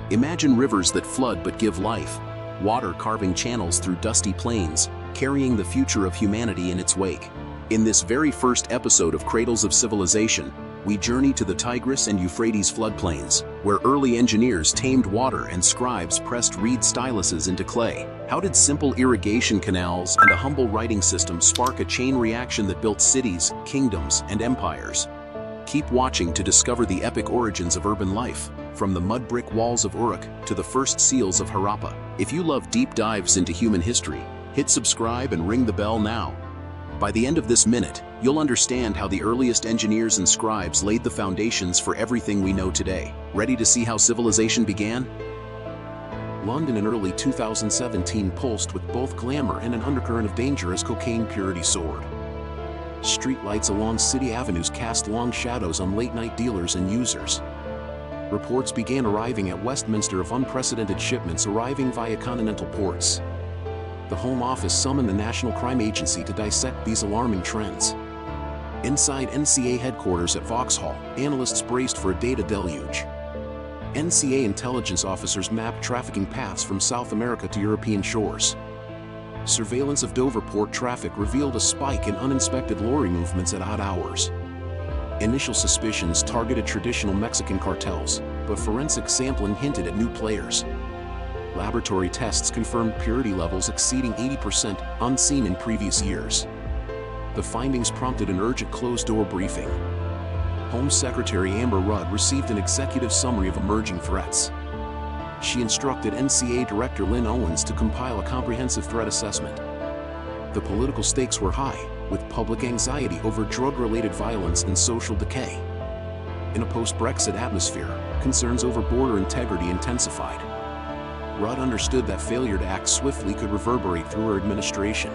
Imagine rivers that flood but give life, water carving channels through dusty plains, carrying the future of humanity in its wake. In this very first episode of Cradles of Civilization, we journey to the Tigris and Euphrates floodplains, where early engineers tamed water and scribes pressed reed styluses into clay. How did simple irrigation canals and a humble writing system spark a chain reaction that built cities, kingdoms, and empires? Keep watching to discover the epic origins of urban life, from the mud brick walls of Uruk to the first seals of Harappa. If you love deep dives into human history, hit subscribe and ring the bell now. By the end of this minute, you'll understand how the earliest engineers and scribes laid the foundations for everything we know today. Ready to see how civilization began? London in early 2017 pulsed with both glamour and an undercurrent of danger as cocaine purity soared. Streetlights along city avenues cast long shadows on late-night dealers and users. Reports began arriving at Westminster of unprecedented shipments arriving via continental ports. The Home Office summoned the National Crime Agency to dissect these alarming trends. Inside NCA headquarters at Vauxhall, analysts braced for a data deluge. NCA intelligence officers mapped trafficking paths from South America to European shores. Surveillance of Dover port traffic revealed a spike in uninspected lorry movements at odd hours. Initial suspicions targeted traditional Mexican cartels, but forensic sampling hinted at new players. Laboratory tests confirmed purity levels exceeding 80%, unseen in previous years. The findings prompted an urgent closed-door briefing. Home Secretary Amber Rudd received an executive summary of emerging threats. She instructed NCA Director Lynn Owens to compile a comprehensive threat assessment. The political stakes were high, with public anxiety over drug-related violence and social decay. In a post-Brexit atmosphere, concerns over border integrity intensified. Rudd understood that failure to act swiftly could reverberate through her administration.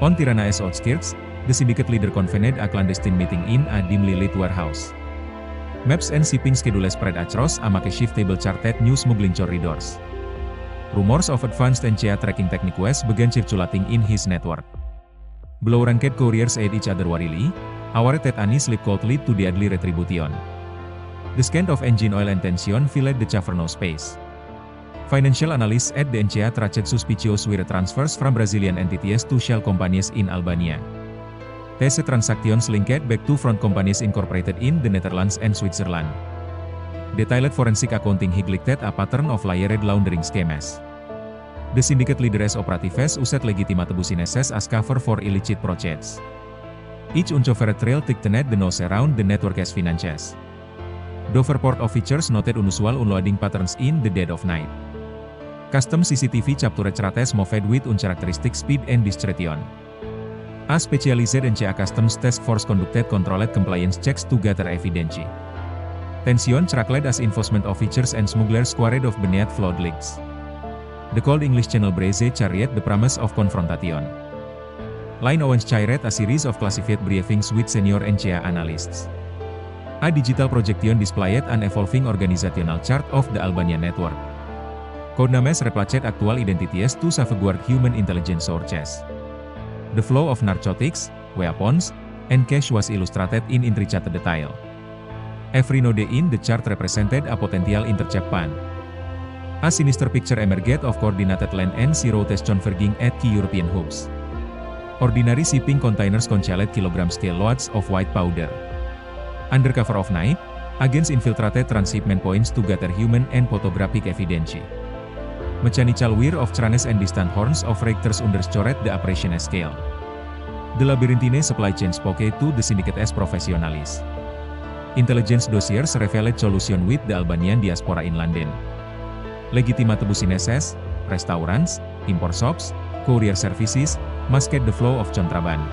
On Tirana's outskirts, the syndicate leader convened a clandestine meeting in a dimly lit warehouse. Maps and shipping schedules spread across a makeshift table-charted new smuggling corridors. Rumors of advanced NCA tracking techniques began circulating in his network. Below-ranked couriers aid each other warily, aware that any slip could lead to deadly retribution. The scent of engine oil and tension filled the cavernous space. Financial analysts at the NCA traced suspicious wire transfers from Brazilian entities to shell companies in Albania. These transactions linked back to front companies incorporated in the Netherlands and Switzerland. Detailed forensic accounting highlighted a pattern of layered laundering schemes. The syndicate leaders operatives used legitimate businesses as cover for illicit projects. Each uncovered trail thickened the noose around the network's finances. Dover port officers noted unusual unloading patterns in the dead of night. Custom CCTV captured rates moved with uncharacteristic speed and discretion. A specialized NCA Customs Task Force conducted controlled compliance checks to gather evidence. Tension trackled as enforcement officers and smugglers quarried of beneath flood leaks. The Cold English Channel Braze chariot the promise of confrontation. Line Owens chaired a series of classified briefings with senior NCA analysts. A digital projection displayed an evolving organizational chart of the Albanian network. Codenames reflected actual identities to safeguard human intelligence sources. The flow of narcotics, weapons, and cash was illustrated in intricate detail. Every node in the chart represented a potential intercept point. A sinister picture emerged of coordinated land and sea routes converging at key European hubs. Ordinary shipping containers concealed kilogram-scale loads of white powder. Under cover of night, agents infiltrated transshipment points to gather human and photographic evidence. Mechanical wire of trains and distant horns of rectors underscored the operation scale. The labyrinthine supply chain spoke to the syndicate's professionalis. Intelligence dossiers revealed collusion with the Albanian diaspora in London. Legitimate businesses, restaurants, import shops, courier services, masked the flow of contraband.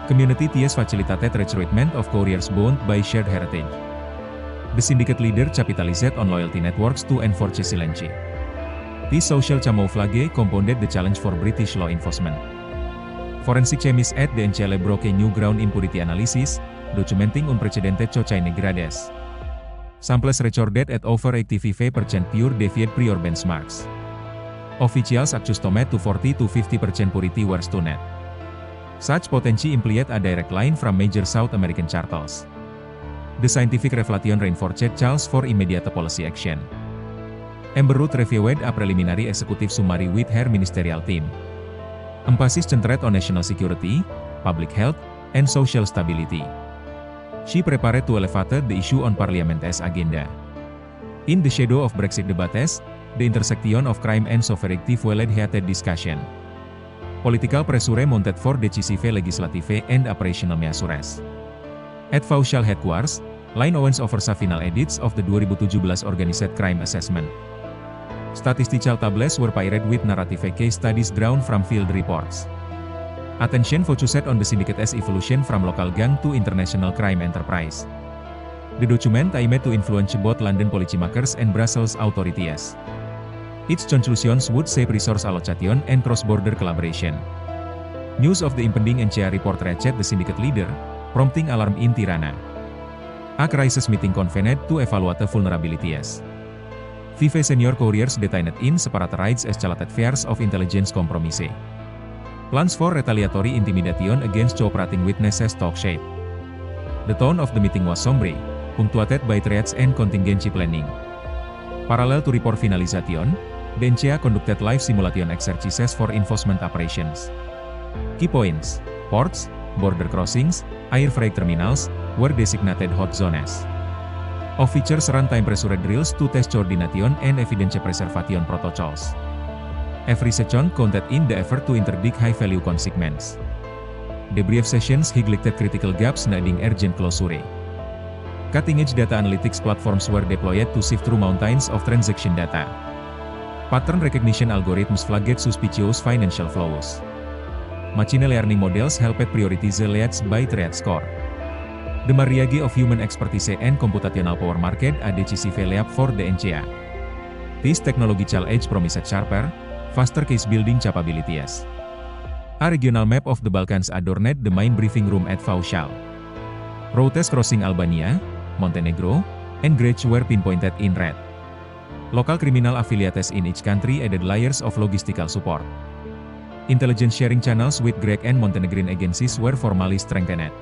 Community ties facilitated recruitment of couriers bound by shared heritage. The syndicate leader capitalized on loyalty networks to enforce silence. This social camouflage compounded the challenge for British law enforcement. Forensic chemists at the NCA broke new ground in purity analysis, documenting unprecedented cocaine grades. Samples recorded at over 85% pure deviate prior benchmarks. Officials accustomed to 40 to 50% purity were stunned. Such potency implied a direct line from major South American cartels. The scientific revelation reinforced calls for immediate policy action. Amber Ruth reviewed a preliminary executive summary with her ministerial team. Emphasis centered on national security, public health, and social stability. She prepared to elevate the issue on Parliament's agenda. In the shadow of Brexit debates, the intersection of crime and sovereignty fueled heated discussion. Political pressure mounted for decisive legislative and operational measures. At Faucial headquarters, Line Owens oversaw final edits of the 2017 Organized Crime Assessment. Statistical tables were paired with narrative case studies drawn from field reports. Attention focused on the syndicate's evolution from local gang to international crime enterprise. The document aimed to influence both London policymakers and Brussels authorities. Its conclusions would shape resource allocation and cross-border collaboration. News of the impending NCA report reached the syndicate leader, prompting alarm in Tirana. A crisis meeting convened to evaluate vulnerabilities. 5 senior couriers detained in separate raids escalated fears of intelligence compromise. Plans for retaliatory intimidation against cooperating witnesses took shape. The tone of the meeting was somber, punctuated by threats and contingency planning. Parallel to report finalization, the NCA conducted live simulation exercises for enforcement operations. Key points: ports, border crossings, air freight terminals, were designated hot zones. Officers runtime pressure drills to test coordination and evidence preservation protocols. Every session counted in the effort to interdict high-value consignments. The brief sessions highlighted critical gaps needing urgent closure. Cutting-edge data analytics platforms were deployed to sift through mountains of transaction data. Pattern recognition algorithms flagged suspicious financial flows. Machine learning models helped prioritize leads by threat score. The mariage of human expertise and computational power market a decisive leap for the NCA. This technological edge promised sharper, faster case-building capabilities. A regional map of the Balkans adorned the main briefing room at Faucial. Routes crossing Albania, Montenegro, and Greece were pinpointed in red. Local criminal affiliates in each country added layers of logistical support. Intelligence sharing channels with Greek and Montenegrin agencies were formally strengthened.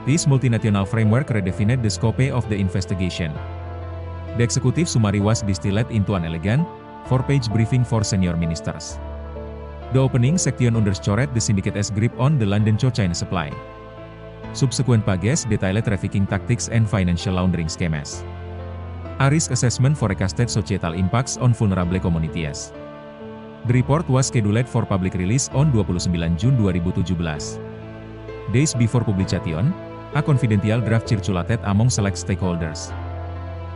This multinational framework redefined the scope of the investigation. The executive summary was distilled into an elegant, 4-page briefing for senior ministers. The opening section underscored the syndicate's grip on the London cocaine supply. Subsequent pages detailed trafficking tactics and financial laundering schemes. A risk assessment forecasted societal impacts on vulnerable communities. The report was scheduled for public release on 29 June 2017. Days before publication, a confidential draft circulated among select stakeholders.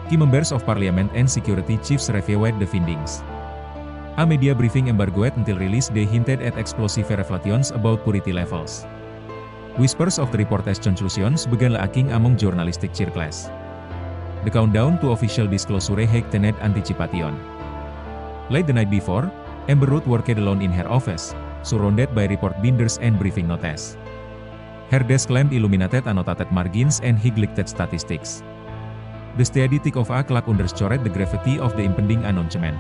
Key members of parliament and security chiefs reviewed the findings. A media briefing embargoed until release day hinted at explosive revelations about purity levels. Whispers of the report's conclusions began lacking among journalistic circles. The countdown to official disclosure heightened anticipation. Late the night before, Amber Ruth worked alone in her office, surrounded by report binders and briefing notes. Her desk lamp illuminated annotated margins and highlighted statistics. The steady tick of a clock underscored the gravity of the impending announcement.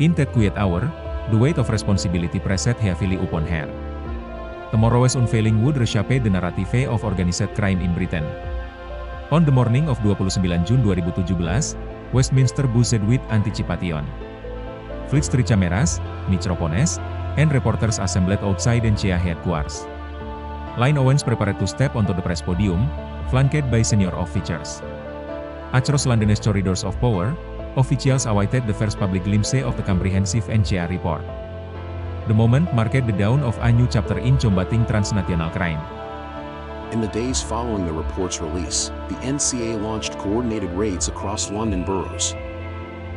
In that quiet hour, the weight of responsibility pressed heavily upon her. Tomorrow's unveiling would reshape the narrative of organized crime in Britain. On the morning of 29 June 2017, Westminster buzzed with anticipation. Fleets cameras, microphones, and reporters assembled outside NCA headquarters. Line Owens prepared to step onto the press podium, flanked by senior officers. Across London's corridors of power, officials awaited the first public glimpse of the comprehensive NCA report. The moment marked the dawn of a new chapter in combating transnational crime. In the days following the report's release, the NCA launched coordinated raids across London boroughs.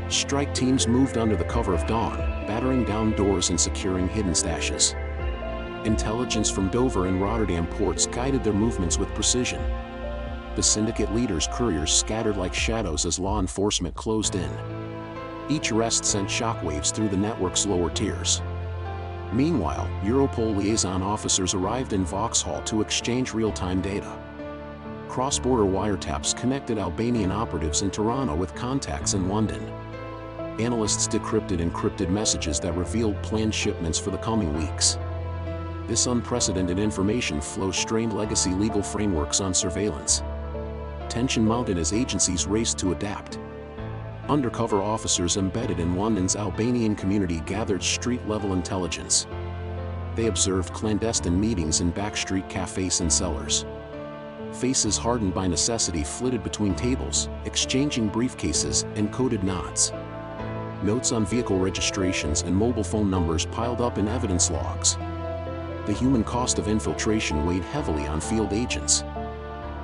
Strike teams moved under the cover of dawn, battering down doors and securing hidden stashes. Intelligence from Dover and Rotterdam ports guided their movements with precision. The syndicate leaders' couriers scattered like shadows as law enforcement closed in. Each arrest sent shockwaves through the network's lower tiers. Meanwhile, Europol liaison officers arrived in Vauxhall to exchange real-time data. Cross-border wiretaps connected Albanian operatives in Tirana with contacts in London. Analysts decrypted encrypted messages that revealed planned shipments for the coming weeks. This unprecedented information flow strained legacy legal frameworks on surveillance. Tension mounted as agencies raced to adapt. Undercover officers embedded in London's Albanian community gathered street-level intelligence. They observed clandestine meetings in backstreet cafes and cellars. Faces hardened by necessity flitted between tables, exchanging briefcases and coded nods. Notes on vehicle registrations and mobile phone numbers piled up in evidence logs. The human cost of infiltration weighed heavily on field agents.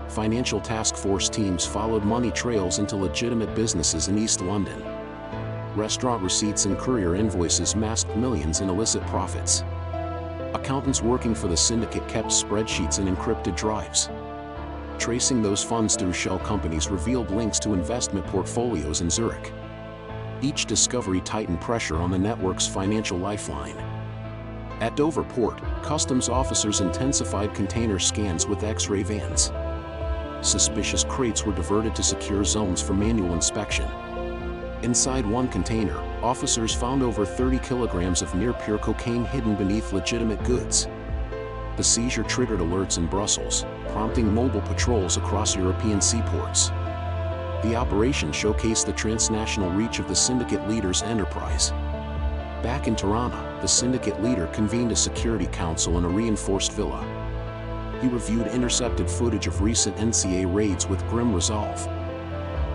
Financial task force teams followed money trails into legitimate businesses in East London. Restaurant receipts and courier invoices masked millions in illicit profits. Accountants working for the syndicate kept spreadsheets and encrypted drives. Tracing those funds through shell companies revealed links to investment portfolios in Zurich. Each discovery tightened pressure on the network's financial lifeline. At Dover Port, customs officers intensified container scans with X-ray vans. Suspicious crates were diverted to secure zones for manual inspection. Inside one container, officers found over 30 kilograms of near-pure cocaine hidden beneath legitimate goods. The seizure triggered alerts in Brussels, prompting mobile patrols across European seaports. The operation showcased the transnational reach of the syndicate leader's enterprise. Back in Tirana, the syndicate leader convened a security council in a reinforced villa. He reviewed intercepted footage of recent NCA raids with grim resolve.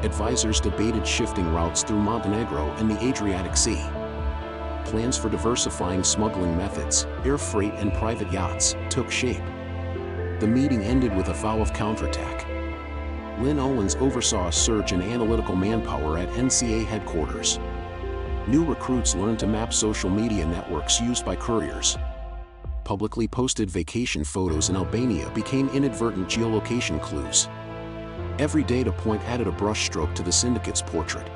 Advisors debated shifting routes through Montenegro and the Adriatic Sea. Plans for diversifying smuggling methods, air freight and private yachts, took shape. The meeting ended with a vow of counterattack. Lynn Owens oversaw a surge in analytical manpower at NCA headquarters. New recruits learned to map social media networks used by couriers. Publicly posted vacation photos in Albania became inadvertent geolocation clues. Every data point added a brushstroke to the syndicate's portrait.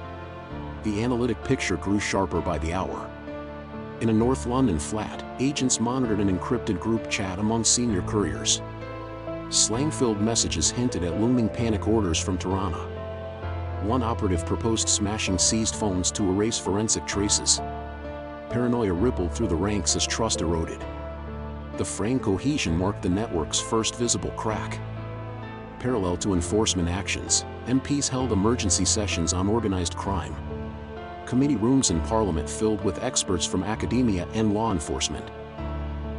The analytic picture grew sharper by the hour. In a North London flat, agents monitored an encrypted group chat among senior couriers. Slang-filled messages hinted at looming panic orders from Tirana. One operative proposed smashing seized phones to erase forensic traces. Paranoia rippled through the ranks as trust eroded. The fraying cohesion marked the network's first visible crack. Parallel to enforcement actions, MPs held emergency sessions on organized crime. Committee rooms in Parliament filled with experts from academia and law enforcement.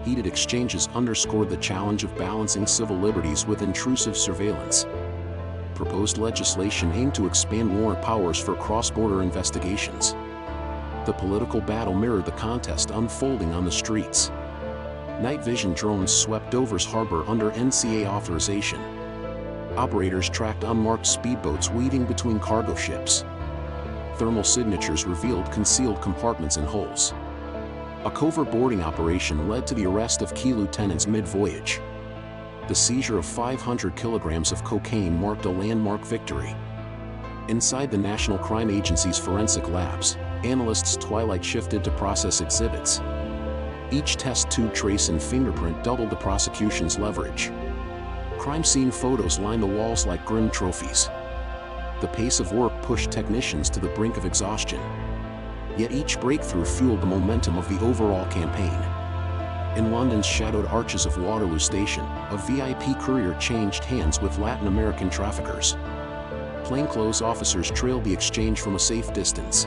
Heated exchanges underscored the challenge of balancing civil liberties with intrusive surveillance. Proposed legislation aimed to expand warrant powers for cross-border investigations. The political battle mirrored the contest unfolding on the streets. Night vision drones swept Dover's harbor under NCA authorization. Operators tracked unmarked speedboats weaving between cargo ships. Thermal signatures revealed concealed compartments and holes. A covert boarding operation led to the arrest of key lieutenants mid-voyage. The seizure of 500 kilograms of cocaine marked a landmark victory. Inside the National Crime Agency's forensic labs, analysts twilight shifted to process exhibits. Each test tube trace and fingerprint doubled the prosecution's leverage. Crime scene photos lined the walls like grim trophies. The pace of work pushed technicians to the brink of exhaustion. Yet each breakthrough fueled the momentum of the overall campaign. In London's shadowed arches of Waterloo Station, a VIP courier changed hands with Latin American traffickers. Plainclothes officers trailed the exchange from a safe distance.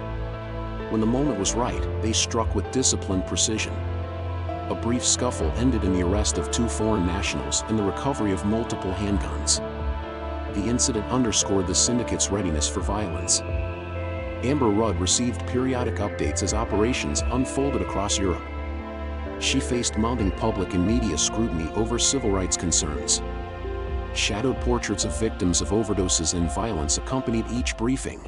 When the moment was right, they struck with disciplined precision. A brief scuffle ended in the arrest of 2 foreign nationals and the recovery of multiple handguns. The incident underscored the syndicate's readiness for violence. Amber Rudd received periodic updates as operations unfolded across Europe. She faced mounting public and media scrutiny over civil rights concerns. Shadowed portraits of victims of overdoses and violence accompanied each briefing.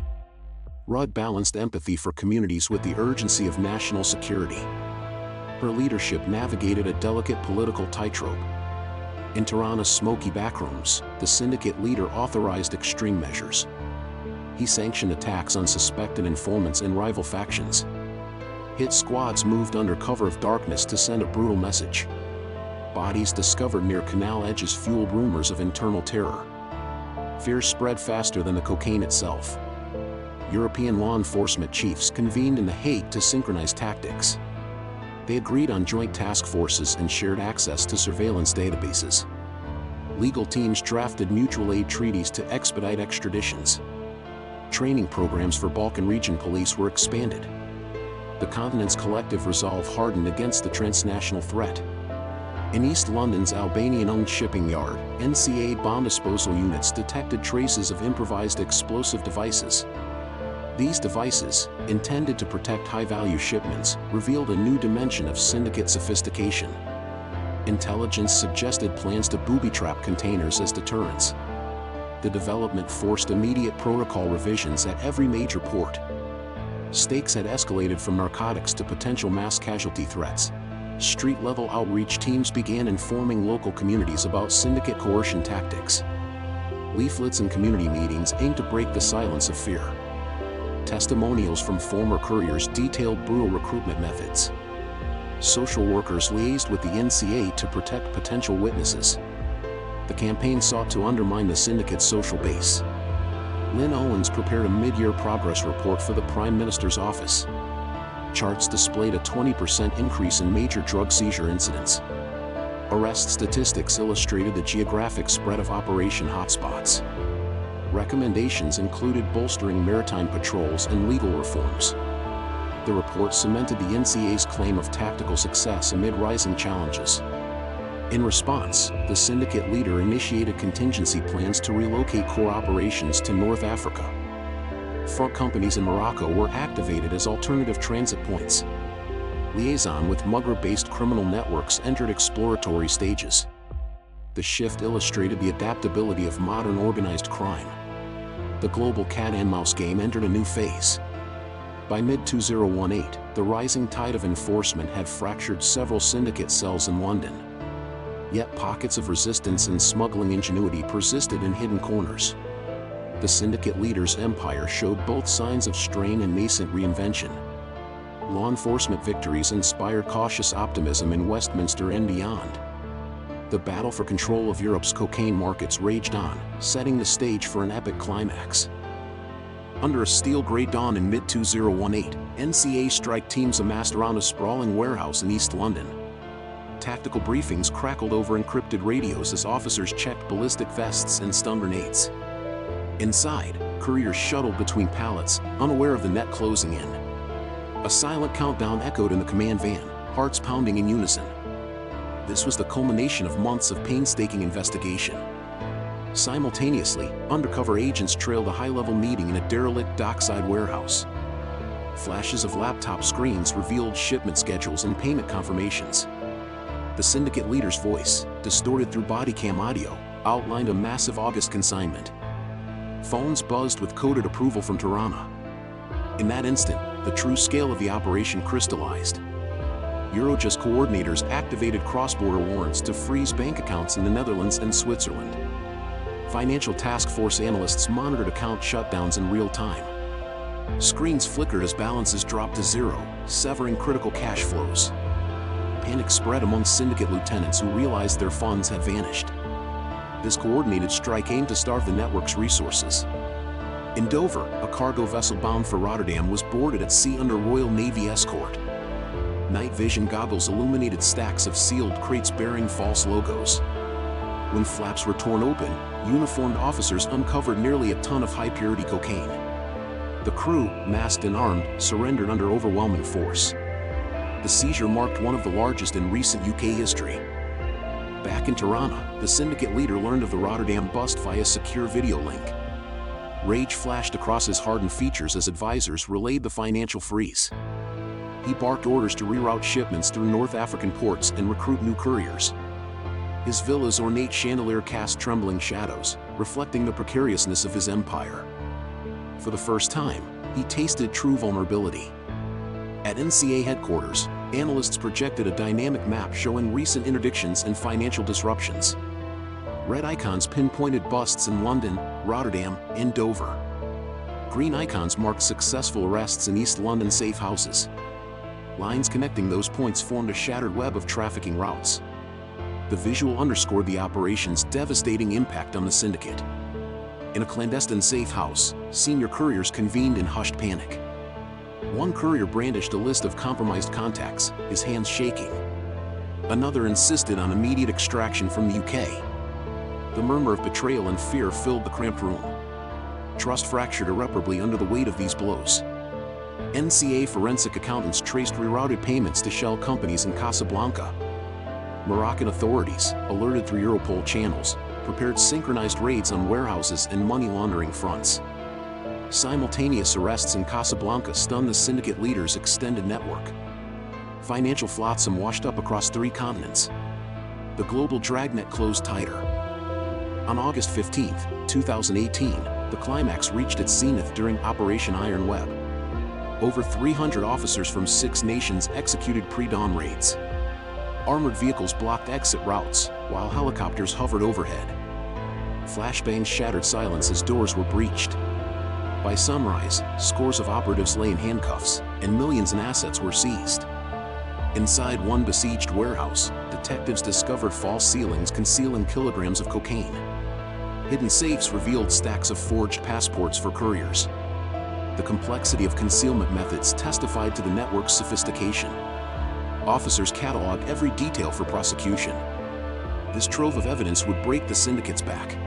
Rudd balanced empathy for communities with the urgency of national security. Her leadership navigated a delicate political tightrope. In Tirana's smoky backrooms, the syndicate leader authorized extreme measures. He sanctioned attacks on suspected informants and rival factions. Hit squads moved under cover of darkness to send a brutal message. Bodies discovered near canal edges fueled rumors of internal terror. Fear spread faster than the cocaine itself. European law enforcement chiefs convened in The Hague to synchronize tactics. They agreed on joint task forces and shared access to surveillance databases. Legal teams drafted mutual aid treaties to expedite extraditions. Training programs for Balkan region police were expanded. The continent's collective resolve hardened against the transnational threat. In East London's Albanian-owned shipping yard, NCA bomb disposal units detected traces of improvised explosive devices. These devices, intended to protect high-value shipments, revealed a new dimension of syndicate sophistication. Intelligence suggested plans to booby-trap containers as deterrents. The development forced immediate protocol revisions at every major port. Stakes had escalated from narcotics to potential mass casualty threats. Street-level outreach teams began informing local communities about syndicate coercion tactics. Leaflets and community meetings aimed to break the silence of fear. Testimonials from former couriers detailed brutal recruitment methods. Social workers liaised with the NCA to protect potential witnesses. The campaign sought to undermine the syndicate's social base. Lynn Owens prepared a mid-year progress report for the Prime Minister's office. Charts displayed a 20% increase in major drug seizure incidents. Arrest statistics illustrated the geographic spread of operation hotspots. Recommendations included bolstering maritime patrols and legal reforms. The report cemented the NCA's claim of tactical success amid rising challenges. In response, the syndicate leader initiated contingency plans to relocate core operations to North Africa. Front companies in Morocco were activated as alternative transit points. Liaison with Maghreb-based criminal networks entered exploratory stages. The shift illustrated the adaptability of modern organized crime. The global cat-and-mouse game entered a new phase. By mid-2018, the rising tide of enforcement had fractured several syndicate cells in London. Yet pockets of resistance and smuggling ingenuity persisted in hidden corners. The syndicate leader's empire showed both signs of strain and nascent reinvention. Law enforcement victories inspired cautious optimism in Westminster and beyond. The battle for control of Europe's cocaine markets raged on, setting the stage for an epic climax. Under a steel gray dawn in mid-2018, NCA strike teams amassed around a sprawling warehouse in East London. Tactical briefings crackled over encrypted radios as officers checked ballistic vests and stun grenades. Inside, couriers shuttled between pallets, unaware of the net closing in. A silent countdown echoed in the command van, hearts pounding in unison. This was the culmination of months of painstaking investigation. Simultaneously, undercover agents trailed a high-level meeting in a derelict dockside warehouse. Flashes of laptop screens revealed shipment schedules and payment confirmations. The syndicate leader's voice, distorted through body cam audio, outlined a massive August consignment. Phones buzzed with coded approval from Tirana. In that instant, the true scale of the operation crystallized. Eurojust coordinators activated cross-border warrants to freeze bank accounts in the Netherlands and Switzerland. Financial task force analysts monitored account shutdowns in real time. Screens flickered as balances dropped to zero, severing critical cash flows. Panic spread among syndicate lieutenants who realized their funds had vanished. This coordinated strike aimed to starve the network's resources. In Dover, a cargo vessel bound for Rotterdam was boarded at sea under Royal Navy escort. Night vision goggles illuminated stacks of sealed crates bearing false logos. When flaps were torn open, uniformed officers uncovered nearly a ton of high-purity cocaine. The crew, masked and armed, surrendered under overwhelming force. The seizure marked one of the largest in recent UK history. Back in Tirana, the syndicate leader learned of the Rotterdam bust via secure video link. Rage flashed across his hardened features as advisors relayed the financial freeze. He barked orders to reroute shipments through North African ports and recruit new couriers. His villa's ornate chandelier cast trembling shadows, reflecting the precariousness of his empire. For the first time, he tasted true vulnerability. At NCA headquarters, analysts projected a dynamic map showing recent interdictions and financial disruptions. Red icons pinpointed busts in London, Rotterdam, and Dover. Green icons marked successful arrests in East London safe houses. Lines connecting those points formed a shattered web of trafficking routes. The visual underscored the operation's devastating impact on the syndicate. In a clandestine safe house, senior couriers convened in hushed panic. One courier brandished a list of compromised contacts, his hands shaking. Another insisted on immediate extraction from the UK. The murmur of betrayal and fear filled the cramped room. Trust fractured irreparably under the weight of these blows. NCA forensic accountants traced rerouted payments to shell companies in Casablanca. Moroccan authorities, alerted through Europol channels, prepared synchronized raids on warehouses and money laundering fronts. Simultaneous arrests in Casablanca stunned the syndicate leader's extended network. Financial flotsam washed up across 3 continents. The global dragnet closed tighter. On August 15, 2018, the climax reached its zenith during Operation Iron Web. Over 300 officers from 6 nations executed pre-dawn raids. Armored vehicles blocked exit routes, while helicopters hovered overhead. Flashbangs shattered silence as doors were breached. By sunrise, scores of operatives lay in handcuffs, and millions in assets were seized. Inside one besieged warehouse, detectives discovered false ceilings concealing kilograms of cocaine. Hidden safes revealed stacks of forged passports for couriers. The complexity of concealment methods testified to the network's sophistication. Officers cataloged every detail for prosecution. This trove of evidence would break the syndicate's back.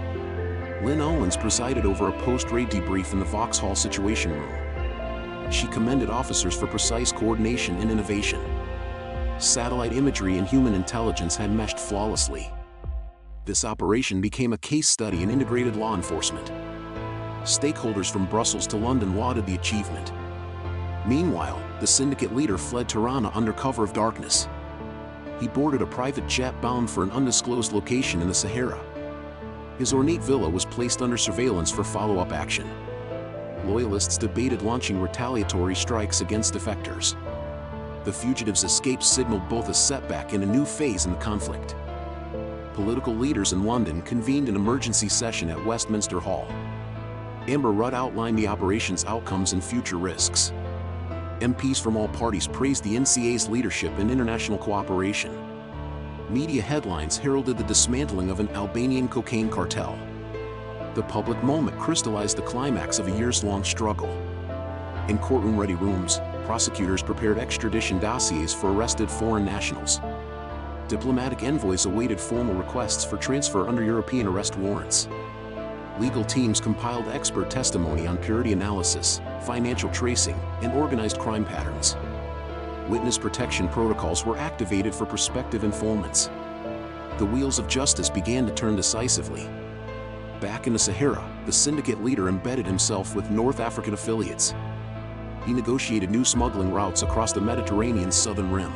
Lynn Owens presided over a post-raid debrief in the Vauxhall Situation Room. She commended officers for precise coordination and innovation. Satellite imagery and human intelligence had meshed flawlessly. This operation became a case study in integrated law enforcement. Stakeholders from Brussels to London lauded the achievement. Meanwhile, the syndicate leader fled Tirana under cover of darkness. He boarded a private jet bound for an undisclosed location in the Sahara. His ornate villa was placed under surveillance for follow-up action. Loyalists debated launching retaliatory strikes against defectors. The fugitive's escape signaled both a setback and a new phase in the conflict. Political leaders in London convened an emergency session at Westminster Hall. Amber Rudd outlined the operation's outcomes and future risks. MPs from all parties praised the NCA's leadership and international cooperation. Media headlines heralded the dismantling of an Albanian cocaine cartel. The public moment crystallized the climax of a years-long struggle. In courtroom-ready rooms, prosecutors prepared extradition dossiers for arrested foreign nationals. Diplomatic envoys awaited formal requests for transfer under European arrest warrants. Legal teams compiled expert testimony on purity analysis, financial tracing, and organized crime patterns. Witness protection protocols were activated for prospective informants. The wheels of justice began to turn decisively. Back in the Sahara, the syndicate leader embedded himself with North African affiliates. He negotiated new smuggling routes across the Mediterranean's southern rim.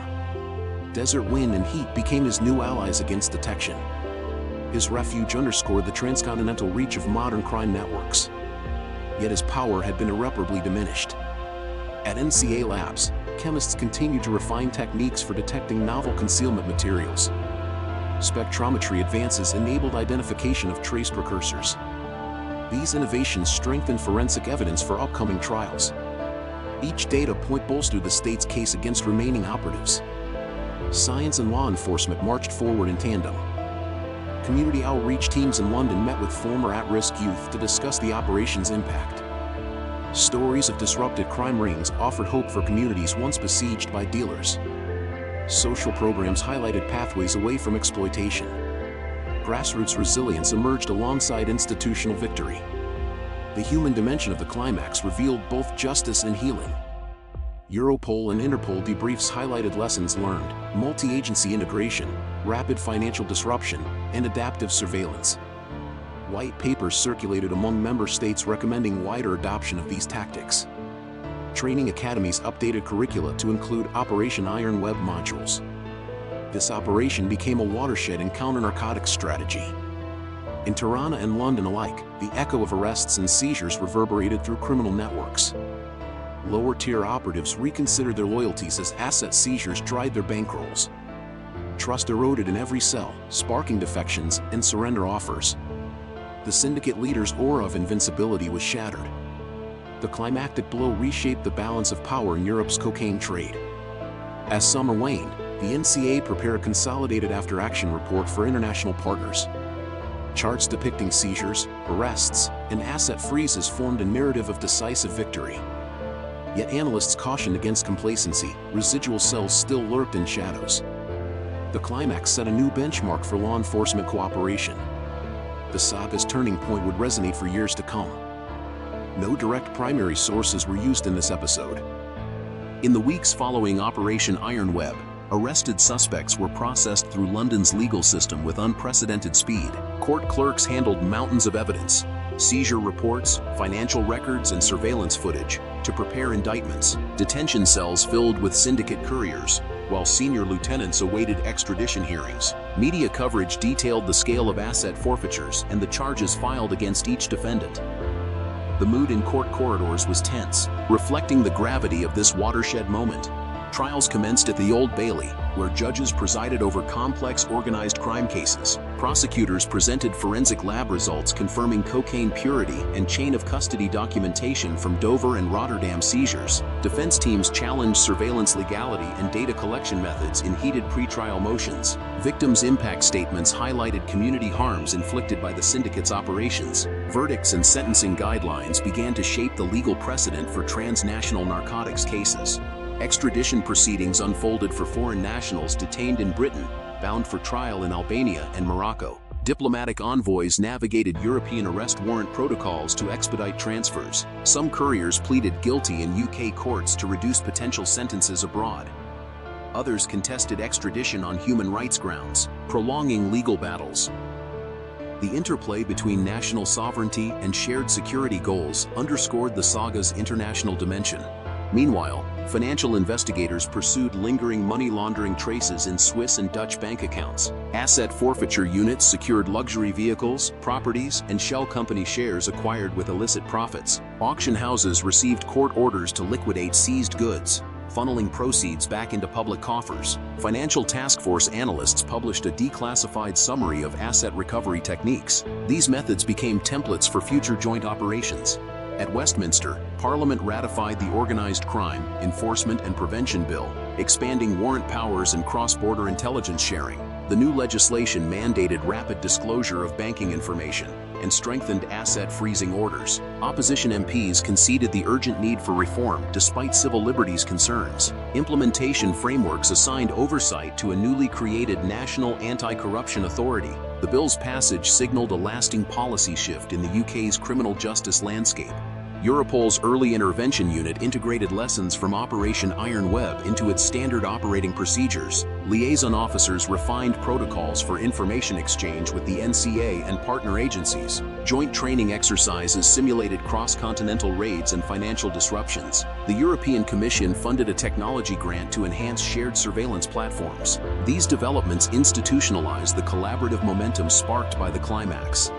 Desert wind and heat became his new allies against detection. His refuge underscored the transcontinental reach of modern crime networks. Yet his power had been irreparably diminished. At NCA Labs, chemists continued to refine techniques for detecting novel concealment materials. Spectrometry advances enabled identification of trace precursors. These innovations strengthened forensic evidence for upcoming trials. Each data point bolstered the state's case against remaining operatives. Science and law enforcement marched forward in tandem. Community outreach teams in London met with former at-risk youth to discuss the operation's impact. Stories of disrupted crime rings offered hope for communities once besieged by dealers. Social programs highlighted pathways away from exploitation. Grassroots resilience emerged alongside institutional victory. The human dimension of the climax revealed both justice and healing. Europol and Interpol debriefs highlighted lessons learned, multi-agency integration, rapid financial disruption, and adaptive surveillance. White papers circulated among member states recommending wider adoption of these tactics. Training academies updated curricula to include Operation Iron Web modules. This operation became a watershed in counter-narcotics strategy. In Tirana and London alike, the echo of arrests and seizures reverberated through criminal networks. Lower-tier operatives reconsidered their loyalties as asset seizures dried their bankrolls. Trust eroded in every cell, sparking defections and surrender offers. The syndicate leader's aura of invincibility was shattered. The climactic blow reshaped the balance of power in Europe's cocaine trade. As summer waned, the NCA prepared a consolidated after-action report for international partners. Charts depicting seizures, arrests, and asset freezes formed a narrative of decisive victory. Yet analysts cautioned against complacency. Residual cells still lurked in shadows. The climax set a new benchmark for law enforcement cooperation. The saga's turning point would resonate for years to come. No direct primary sources were used in this episode. In the weeks following Operation Iron Web, arrested suspects were processed through London's legal system with unprecedented speed. Court clerks handled mountains of evidence, seizure reports, financial records, and surveillance footage to prepare indictments. Detention cells filled with syndicate couriers, while senior lieutenants awaited extradition hearings. Media coverage detailed the scale of asset forfeitures and the charges filed against each defendant. The mood in court corridors was tense, reflecting the gravity of this watershed moment. Trials commenced at the Old Bailey, where judges presided over complex organized crime cases. Prosecutors presented forensic lab results confirming cocaine purity and chain of custody documentation from Dover and Rotterdam seizures. Defense teams challenged surveillance legality and data collection methods in heated pretrial motions. Victims' impact statements highlighted community harms inflicted by the syndicate's operations. Verdicts and sentencing guidelines began to shape the legal precedent for transnational narcotics cases. Extradition proceedings unfolded for foreign nationals detained in Britain, bound for trial in Albania and Morocco. Diplomatic envoys navigated European arrest warrant protocols to expedite transfers. Some couriers pleaded guilty in UK courts to reduce potential sentences abroad. Others contested extradition on human rights grounds, prolonging legal battles. The interplay between national sovereignty and shared security goals underscored the saga's international dimension. Meanwhile, financial investigators pursued lingering money laundering traces in Swiss and Dutch bank accounts. Asset forfeiture units secured luxury vehicles, properties, and shell company shares acquired with illicit profits. Auction houses received court orders to liquidate seized goods, funneling proceeds back into public coffers. Financial task force analysts published a declassified summary of asset recovery techniques. These methods became templates for future joint operations. At Westminster, Parliament ratified the Organised Crime, Enforcement and Prevention Bill, expanding warrant powers and cross-border intelligence sharing. The new legislation mandated rapid disclosure of banking information and strengthened asset freezing orders. Opposition MPs conceded the urgent need for reform despite civil liberties concerns. Implementation frameworks assigned oversight to a newly created National Anti-Corruption Authority. The bill's passage signaled a lasting policy shift in the UK's criminal justice landscape. Europol's early intervention unit integrated lessons from Operation Iron Web into its standard operating procedures. Liaison officers refined protocols for information exchange with the NCA and partner agencies. Joint training exercises simulated cross-continental raids and financial disruptions. The European Commission funded a technology grant to enhance shared surveillance platforms. These developments institutionalized the collaborative momentum sparked by the climax.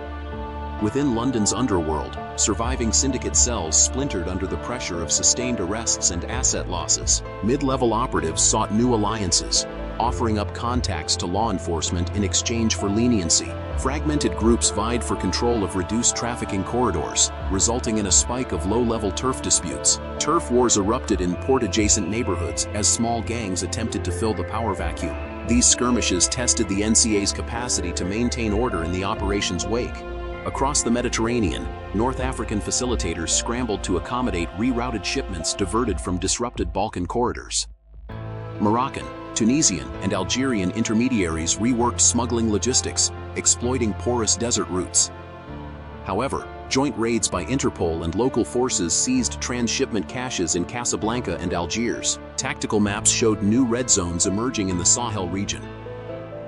Within London's underworld, surviving syndicate cells splintered under the pressure of sustained arrests and asset losses. Mid-level operatives sought new alliances, offering up contacts to law enforcement in exchange for leniency. Fragmented groups vied for control of reduced trafficking corridors, resulting in a spike of low-level turf disputes. Turf wars erupted in port-adjacent neighborhoods as small gangs attempted to fill the power vacuum. These skirmishes tested the NCA's capacity to maintain order in the operation's wake. Across the Mediterranean, North African facilitators scrambled to accommodate rerouted shipments diverted from disrupted Balkan corridors. Moroccan, Tunisian, and Algerian intermediaries reworked smuggling logistics, exploiting porous desert routes. However, joint raids by Interpol and local forces seized transshipment caches in Casablanca and Algiers. Tactical maps showed new red zones emerging in the Sahel region.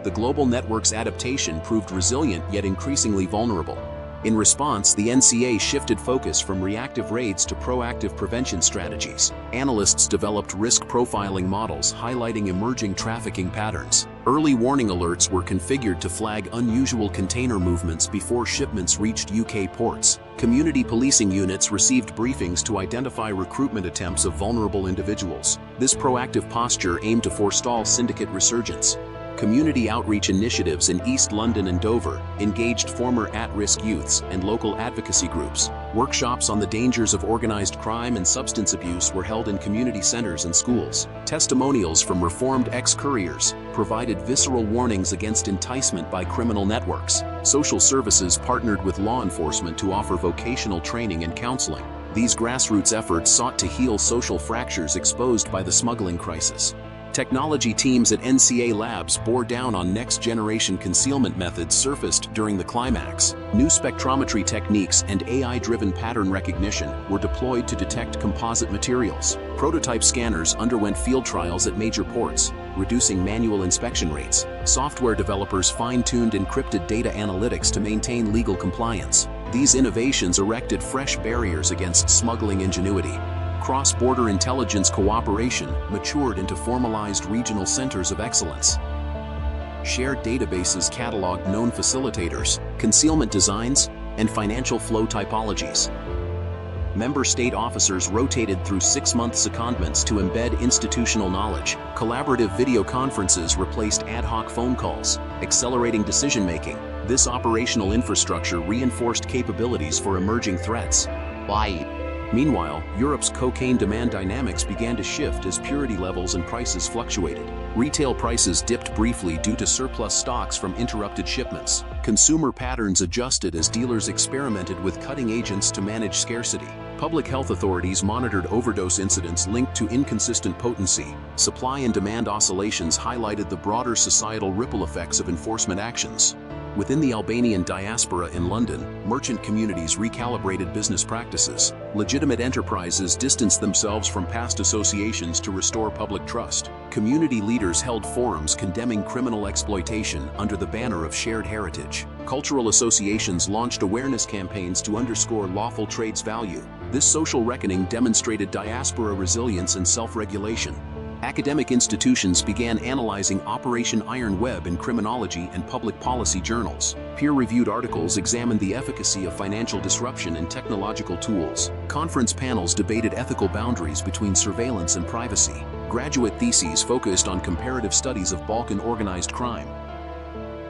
The global network's adaptation proved resilient yet increasingly vulnerable. In response, the NCA shifted focus from reactive raids to proactive prevention strategies. Analysts developed risk profiling models highlighting emerging trafficking patterns. Early warning alerts were configured to flag unusual container movements before shipments reached UK ports. Community policing units received briefings to identify recruitment attempts of vulnerable individuals. This proactive posture aimed to forestall syndicate resurgence. Community outreach initiatives in East London and Dover engaged former at-risk youths and local advocacy groups. Workshops on the dangers of organized crime and substance abuse were held in community centers and schools. Testimonials from reformed ex-couriers provided visceral warnings against enticement by criminal networks. Social services partnered with law enforcement to offer vocational training and counseling. These grassroots efforts sought to heal social fractures exposed by the smuggling crisis. Technology teams at NCA Labs bore down on next-generation concealment methods surfaced during the climax. New spectrometry techniques and AI-driven pattern recognition were deployed to detect composite materials. Prototype scanners underwent field trials at major ports, reducing manual inspection rates. Software developers fine-tuned encrypted data analytics to maintain legal compliance. These innovations erected fresh barriers against smuggling ingenuity. Cross-border intelligence cooperation matured into formalized regional centers of excellence. Shared databases cataloged known facilitators, concealment designs, and financial flow typologies. Member state officers rotated through 6-month secondments to embed institutional knowledge. Collaborative video conferences replaced ad hoc phone calls, accelerating decision-making. This operational infrastructure reinforced capabilities for emerging threats. Meanwhile, Europe's cocaine demand dynamics began to shift as purity levels and prices fluctuated. Retail prices dipped briefly due to surplus stocks from interrupted shipments. Consumer patterns adjusted as dealers experimented with cutting agents to manage scarcity. Public health authorities monitored overdose incidents linked to inconsistent potency. Supply and demand oscillations highlighted the broader societal ripple effects of enforcement actions. Within the Albanian diaspora in London, merchant communities recalibrated business practices. Legitimate enterprises distanced themselves from past associations to restore public trust. Community leaders held forums condemning criminal exploitation under the banner of shared heritage. Cultural associations launched awareness campaigns to underscore lawful trade's value. This social reckoning demonstrated diaspora resilience and self-regulation. Academic institutions began analyzing Operation Iron Web in criminology and public policy journals. Peer-reviewed articles examined the efficacy of financial disruption and technological tools. Conference panels debated ethical boundaries between surveillance and privacy. Graduate theses focused on comparative studies of Balkan organized crime.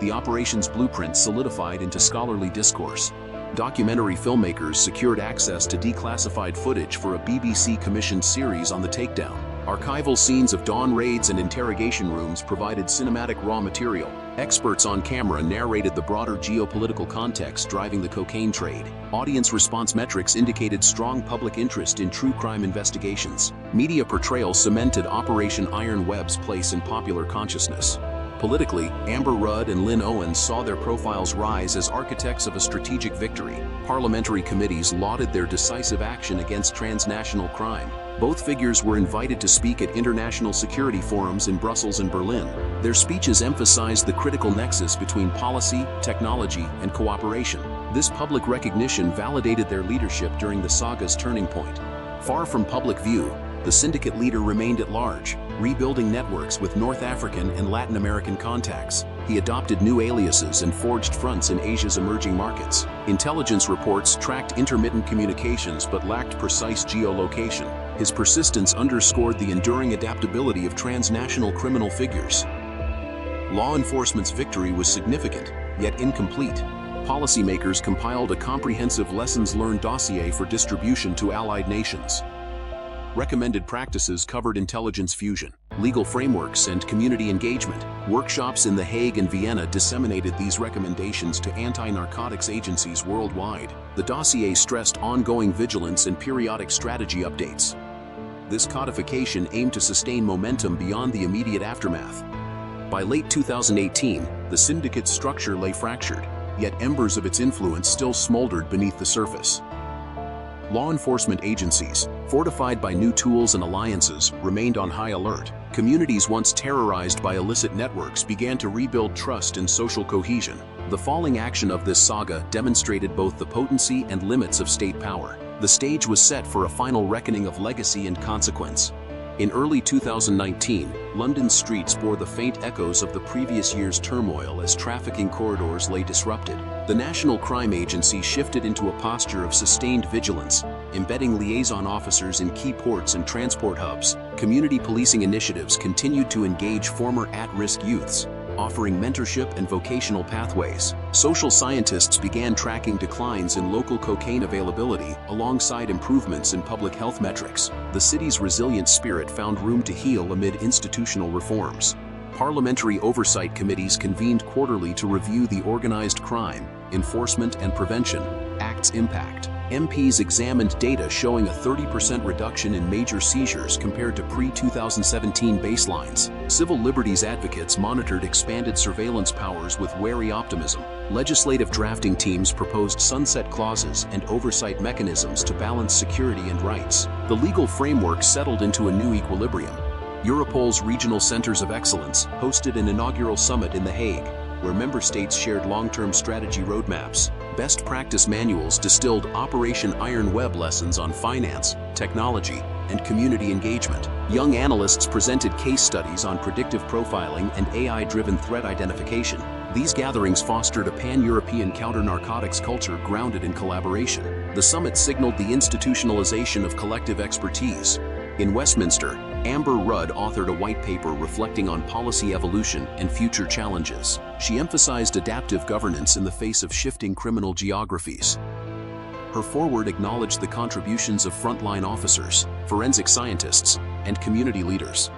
The operation's blueprint solidified into scholarly discourse. Documentary filmmakers secured access to declassified footage for a BBC-commissioned series on the takedown. Archival scenes of dawn raids and interrogation rooms provided cinematic raw material. Experts on camera narrated the broader geopolitical context driving the cocaine trade. Audience response metrics indicated strong public interest in true crime investigations. Media portrayal cemented Operation Iron Web's place in popular consciousness. Politically, Amber Rudd and Lynn Owens saw their profiles rise as architects of a strategic victory. Parliamentary committees lauded their decisive action against transnational crime. Both figures were invited to speak at international security forums in Brussels and Berlin. Their speeches emphasized the critical nexus between policy, technology, and cooperation. This public recognition validated their leadership during the saga's turning point. Far from public view, the syndicate leader remained at large, rebuilding networks with North African and Latin American contacts. He adopted new aliases and forged fronts in Asia's emerging markets. Intelligence reports tracked intermittent communications but lacked precise geolocation. His persistence underscored the enduring adaptability of transnational criminal figures. Law enforcement's victory was significant, yet incomplete. Policymakers compiled a comprehensive lessons-learned dossier for distribution to allied nations. Recommended practices covered intelligence fusion, legal frameworks, and community engagement. Workshops in The Hague and Vienna disseminated these recommendations to anti-narcotics agencies worldwide. The dossier stressed ongoing vigilance and periodic strategy updates. This codification aimed to sustain momentum beyond the immediate aftermath. By late 2018, the syndicate's structure lay fractured, yet embers of its influence still smoldered beneath the surface. Law enforcement agencies, fortified by new tools and alliances, remained on high alert. Communities once terrorized by illicit networks began to rebuild trust and social cohesion. The falling action of this saga demonstrated both the potency and limits of state power. The stage was set for a final reckoning of legacy and consequence. In early 2019, London's streets bore the faint echoes of the previous year's turmoil as trafficking corridors lay disrupted. The National Crime Agency shifted into a posture of sustained vigilance, embedding liaison officers in key ports and transport hubs. Community policing initiatives continued to engage former at-risk youths, offering mentorship and vocational pathways. Social scientists began tracking declines in local cocaine availability alongside improvements in public health metrics. The city's resilient spirit found room to heal amid institutional reforms. Parliamentary oversight committees convened quarterly to review the Organized Crime, Enforcement and Prevention Act's impact. MPs examined data showing a 30% reduction in major seizures compared to pre-2017 baselines. Civil liberties advocates monitored expanded surveillance powers with wary optimism. Legislative drafting teams proposed sunset clauses and oversight mechanisms to balance security and rights. The legal framework settled into a new equilibrium. Europol's Regional Centers of Excellence hosted an inaugural summit in The Hague, where member states shared long-term strategy roadmaps. Best practice manuals distilled Operation Iron Web lessons on finance, technology, and community engagement. Young analysts presented case studies on predictive profiling and AI-driven threat identification. These gatherings fostered a pan-European counter-narcotics culture grounded in collaboration. The summit signaled the institutionalization of collective expertise. In Westminster, Amber Rudd authored a white paper reflecting on policy evolution and future challenges. She emphasized adaptive governance in the face of shifting criminal geographies. Her foreword acknowledged the contributions of frontline officers, forensic scientists, and community leaders.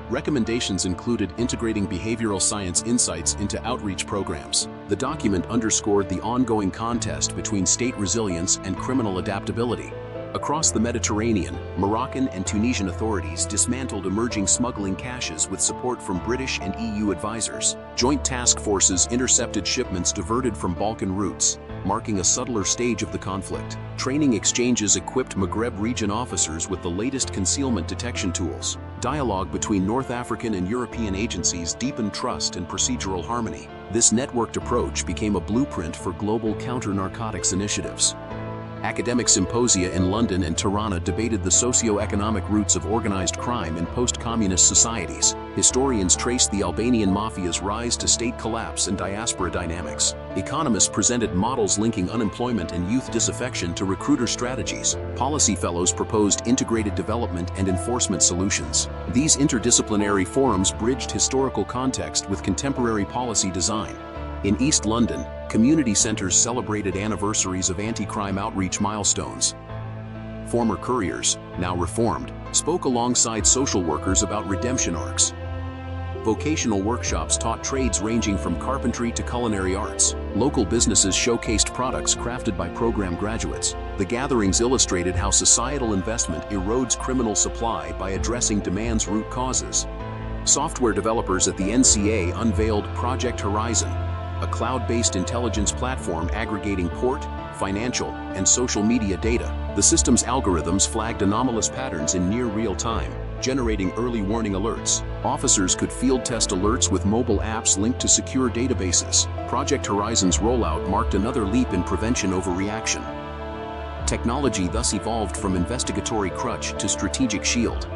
Recommendations included integrating behavioral science insights into outreach programs. The document underscored the ongoing contest between state resilience and criminal adaptability. Across the Mediterranean, Moroccan and Tunisian authorities dismantled emerging smuggling caches with support from British and EU advisors. Joint task forces intercepted shipments diverted from Balkan routes, marking a subtler stage of the conflict. Training exchanges equipped Maghreb region officers with the latest concealment detection tools. Dialogue between North African and European agencies deepened trust and procedural harmony. This networked approach became a blueprint for global counter-narcotics initiatives. Academic symposia in London and Tirana debated the socio-economic roots of organized crime in post-communist societies. Historians traced the Albanian mafia's rise to state collapse and diaspora dynamics. Economists presented models linking unemployment and youth disaffection to recruiter strategies. Policy fellows proposed integrated development and enforcement solutions. These interdisciplinary forums bridged historical context with contemporary policy design. In East London, community centers celebrated anniversaries of anti-crime outreach milestones. Former couriers, now reformed, spoke alongside social workers about redemption arcs. Vocational workshops taught trades ranging from carpentry to culinary arts. Local businesses showcased products crafted by program graduates. The gatherings illustrated how societal investment erodes criminal supply by addressing demand's root causes. Software developers at the NCA unveiled Project Horizon, a cloud-based intelligence platform aggregating port, financial, and social media data. The system's algorithms flagged anomalous patterns in near real time, generating early warning alerts. Officers could field test alerts with mobile apps linked to secure databases. Project Horizon's rollout marked another leap in prevention over reaction. Technology thus evolved from investigatory crutch to strategic shield.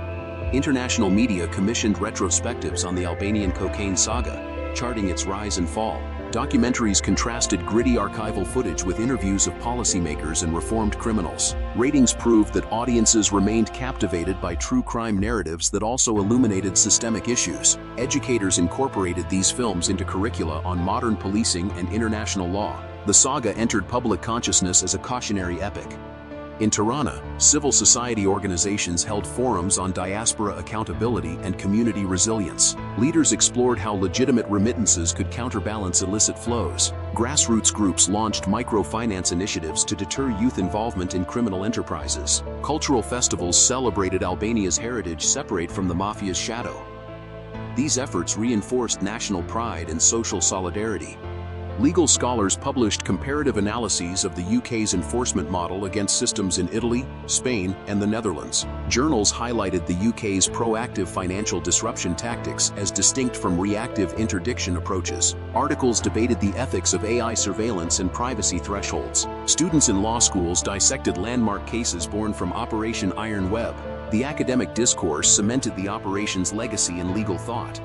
International media commissioned retrospectives on the Albanian cocaine saga, charting its rise and fall. Documentaries contrasted gritty archival footage with interviews of policymakers and reformed criminals. Ratings proved that audiences remained captivated by true crime narratives that also illuminated systemic issues. Educators incorporated these films into curricula on modern policing and international law. The saga entered public consciousness as a cautionary epic. In Tirana, civil society organizations held forums on diaspora accountability and community resilience. Leaders explored how legitimate remittances could counterbalance illicit flows. Grassroots groups launched microfinance initiatives to deter youth involvement in criminal enterprises. Cultural festivals celebrated Albania's heritage separate from the mafia's shadow. These efforts reinforced national pride and social solidarity. Legal scholars published comparative analyses of the UK's enforcement model against systems in Italy, Spain, and the Netherlands. Journals highlighted the UK's proactive financial disruption tactics as distinct from reactive interdiction approaches. Articles debated the ethics of AI surveillance and privacy thresholds. Students in law schools dissected landmark cases born from Operation Iron Web. The academic discourse cemented the operation's legacy in legal thought.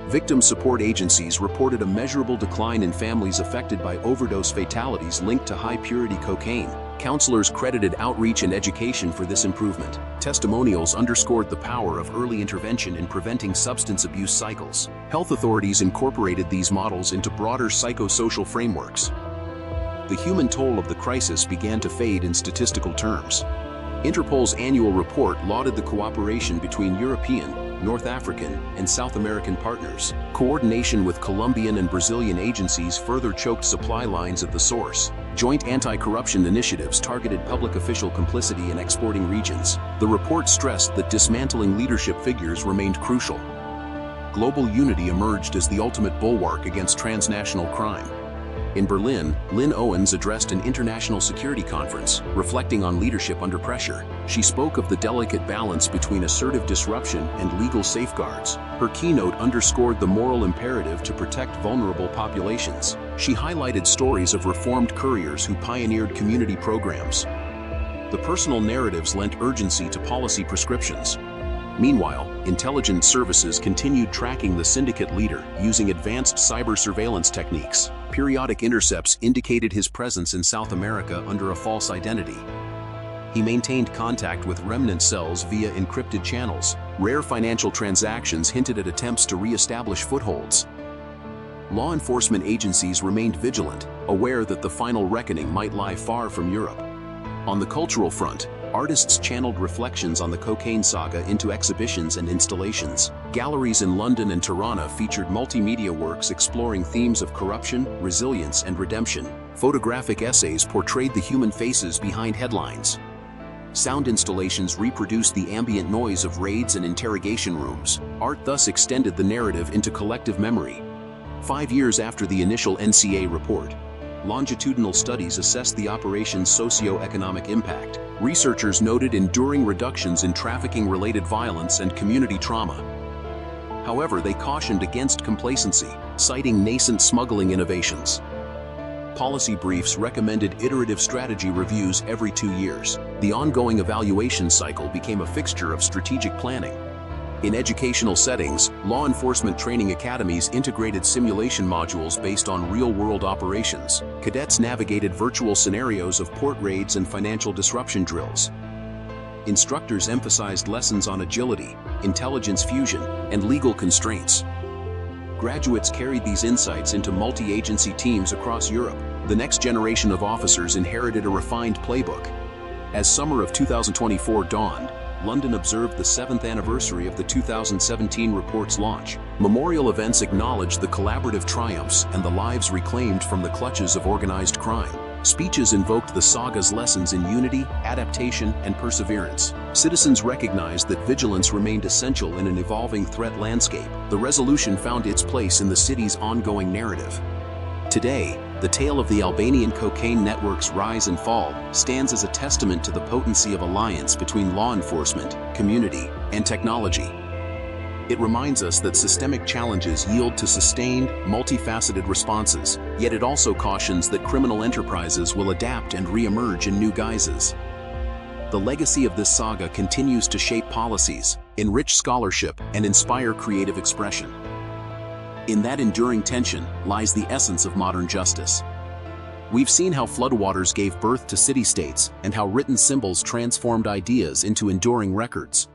Victim support agencies reported a measurable decline in families affected by overdose fatalities linked to high-purity cocaine. Counselors credited outreach and education for this improvement. Testimonials underscored the power of early intervention in preventing substance abuse cycles. Health authorities incorporated these models into broader psychosocial frameworks. The human toll of the crisis began to fade in statistical terms. Interpol's annual report lauded the cooperation between European, North African, and South American partners. Coordination with Colombian and Brazilian agencies further choked supply lines at the source. Joint anti-corruption initiatives targeted public official complicity in exporting regions. The report stressed that dismantling leadership figures remained crucial. Global unity emerged as the ultimate bulwark against transnational crime. In Berlin, Lynn Owens addressed an international security conference, reflecting on leadership under pressure. She spoke of the delicate balance between assertive disruption and legal safeguards. Her keynote underscored the moral imperative to protect vulnerable populations. She highlighted stories of reformed couriers who pioneered community programs. The personal narratives lent urgency to policy prescriptions. Meanwhile, intelligence services continued tracking the syndicate leader using advanced cyber surveillance techniques. Periodic intercepts indicated his presence in South America under a false identity. He maintained contact with remnant cells via encrypted channels. Rare financial transactions hinted at attempts to re-establish footholds. Law enforcement agencies remained vigilant, aware that the final reckoning might lie far from Europe. On the cultural front, artists channeled reflections on the cocaine saga into exhibitions and installations. Galleries in London and Tirana featured multimedia works exploring themes of corruption, resilience, and redemption. Photographic essays portrayed the human faces behind headlines. Sound installations reproduced the ambient noise of raids and interrogation rooms. Art thus extended the narrative into collective memory. 5 years after the initial NCA report, longitudinal studies assessed the operation's socio-economic impact. Researchers noted enduring reductions in trafficking-related violence and community trauma. However, they cautioned against complacency, citing nascent smuggling innovations. Policy briefs recommended iterative strategy reviews every 2 years. The ongoing evaluation cycle became a fixture of strategic planning. In educational settings, law enforcement training academies integrated simulation modules based on real-world operations. Cadets navigated virtual scenarios of port raids and financial disruption drills. Instructors emphasized lessons on agility, intelligence fusion, and legal constraints. Graduates carried these insights into multi-agency teams across Europe. The next generation of officers inherited a refined playbook. As summer of 2024 dawned, London observed the 7th anniversary of the 2017 report's launch. Memorial events acknowledged the collaborative triumphs and the lives reclaimed from the clutches of organized crime. Speeches invoked the saga's lessons in unity, adaptation, and perseverance. Citizens recognized that vigilance remained essential in an evolving threat landscape. The resolution found its place in the city's ongoing narrative. Today, the tale of the Albanian cocaine network's rise and fall stands as a testament to the potency of alliance between law enforcement, community, and technology. It reminds us that systemic challenges yield to sustained, multifaceted responses, yet it also cautions that criminal enterprises will adapt and re-emerge in new guises. The legacy of this saga continues to shape policies, enrich scholarship, and inspire creative expression. In that enduring tension lies the essence of modern justice. We've seen how floodwaters gave birth to city-states and how written symbols transformed ideas into enduring records.